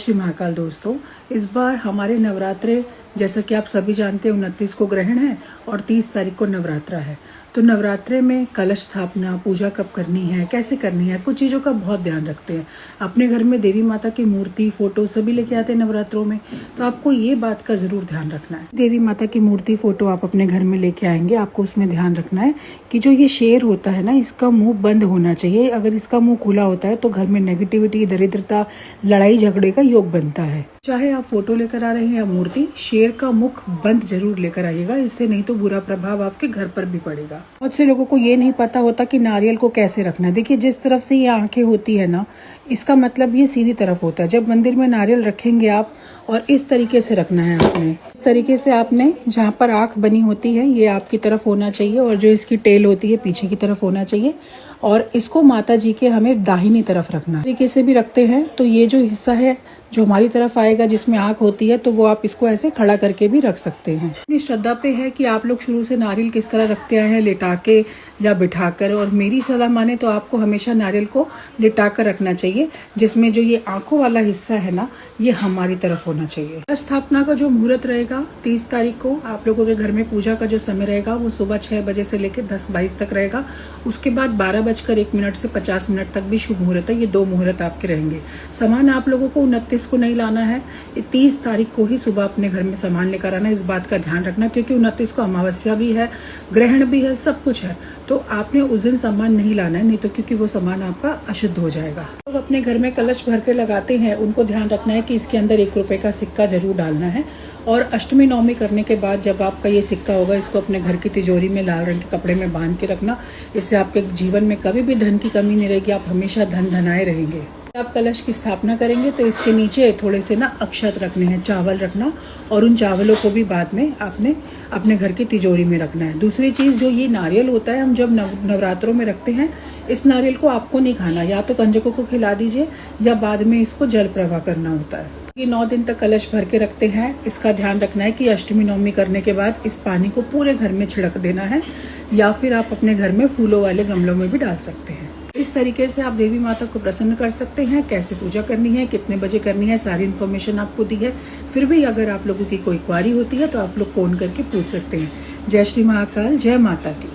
श्री महाकाल दोस्तों, इस बार हमारे नवरात्रे जैसा कि आप सभी जानते हैं 29 को ग्रहण है और 30 तारीख को नवरात्रा है। तो नवरात्रे में कलश स्थापना, पूजा कब करनी है, कैसे करनी है, कुछ चीज़ों का बहुत ध्यान रखते हैं। अपने घर में देवी माता की मूर्ति, फोटो सभी लेके आते हैं नवरात्रों में, तो आपको ये बात का ज़रूर ध्यान रखना है। देवी माता की मूर्ति, फोटो आप अपने घर में लेके आएंगे, आपको उसमें ध्यान रखना है कि जो ये शेर होता है ना, इसका मुंह बंद होना चाहिए। अगर इसका मुंह खुला होता है तो घर में नेगेटिविटी, दरिद्रता, लड़ाई झगड़े का योग बनता है। चाहे आप फोटो लेकर आ रहे हैं या मूर्ति, शेर का मुख बंद जरूर लेकर आइएगा, इससे नहीं तो बुरा प्रभाव आपके घर पर भी पड़ेगा। बहुत से लोगों को ये नहीं पता होता कि नारियल को कैसे रखना है। देखिए, जिस तरफ से ये आंखें होती है ना, इसका मतलब ये सीधी तरफ होता है। जब मंदिर में नारियल रखेंगे आप, और इस तरीके से रखना है आपने, इस तरीके से आपने जहाँ पर आंख बनी होती है ये आपकी तरफ होना चाहिए, और जो इसकी टेल होती है पीछे की तरफ होना चाहिए। और इसको माता जी के हमें दाहिनी तरफ रखना है। तरीके से भी रखते हैं तो ये जो हिस्सा है जो हमारी तरफ आएगा, जिसमें आंख होती है, तो वो आप इसको ऐसे खड़ा करके भी रख सकते हैं। अपनी श्रद्धा पे है कि आप लोग शुरू से नारियल किस तरह रखते आए हैं, लिटा के या बिठाकर। और मेरी सलाह माने तो आपको हमेशा नारियल को लिटा कर रखना चाहिए, जिसमें जो ये आंखों वाला हिस्सा है ना, ये हमारी तरफ होना चाहिए। स्थापना का जो मुहूर्त रहेगा 30 तारीख को, आप लोगों के घर में पूजा का जो समय रहेगा वो सुबह 6 बजे से लेकर 10:22 तक रहेगा। उसके बाद 12:01 से 50 मिनट तक भी शुभ मुहूर्त है। ये 2 मुहूर्त आपके रहेंगे। सामान आप लोगों को 29 को नहीं लाना है, 30 तारीख को ही सुबह अपने घर में सामान लेकर आना। इस बात का ध्यान रखना, क्योंकि 29 को अमावस्या भी है, ग्रहण भी है, सब कुछ है। तो आपने उस दिन सामान नहीं लाना है, नहीं तो क्योंकि वो सामान आपका अशुद्ध हो जाएगा। लोग अपने घर में कलश भर के लगाते हैं, उनको ध्यान रखना है कि इसके अंदर 1 रुपए का सिक्का जरूर डालना है। और अष्टमी नवमी करने के बाद जब आपका ये सिक्का होगा, इसको अपने घर की तिजोरी में लाल रंग के कपड़े में बांध के रखना। इससे आपके जीवन में कभी भी धन की कमी नहीं रहेगी, आप हमेशा धन धनाए रहेंगे। आप कलश की स्थापना करेंगे तो इसके नीचे थोड़े से ना अक्षत रखने हैं, चावल रखना, और उन चावलों को भी बाद में आपने अपने घर की तिजोरी में रखना है। दूसरी चीज़, जो ये नारियल होता है, हम जब नवरात्रों में रखते हैं, इस नारियल को आपको नहीं खाना, या तो कंजकों को खिला दीजिए या बाद में इसको जल प्रवाह करना होता है। ये 9 दिन तक कलश भर के रखते हैं। इसका ध्यान रखना है कि अष्टमी नवमी करने के बाद इस पानी को पूरे घर में छिड़क देना है, या फिर आप अपने घर में फूलों वाले गमलों में भी डाल सकते हैं। इस तरीके से आप देवी माता को प्रसन्न कर सकते हैं। कैसे पूजा करनी है, कितने बजे करनी है, सारी इन्फॉर्मेशन आपको दी है। फिर भी अगर आप लोगों की कोई क्वारी होती है तो आप लोग फोन करके पूछ सकते हैं। जय श्री महाकाल, जय माता की।